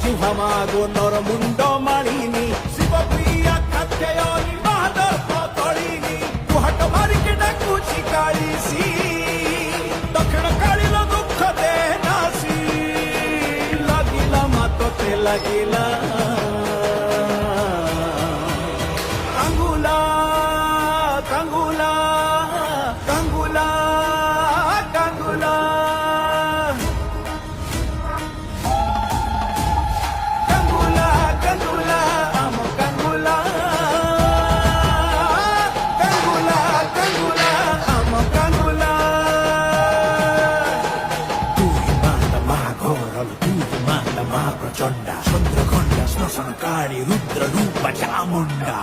জিহ্বা মাগো নর মুন্ড মালিনী শিবপ্রিয়া কাত্যায়নী বাহাদর পতଳିনী তু হাট মারিকে ডাকুছি কাଳିসী দক্ষিণ কালীর দুঃখ দে নাসি লাগিলা মাততে লাগিলা কাঙ্গুলা কাঙ্গুলা কাঙ্গুলা কাঙ্গুলা কাঙ্গুলা কাঙ্গুলা আম কাঙ্গুলা কাঙ্গুলা কাঙ্গুলা আম কাঙ্গুলা তুই মাতা মা ঘোরল তুই মাতা মা প্রচণ্ডা চন্দ্রখণ্ডা শ্মশানকারী রুদ্র রূপা চামুণ্ডা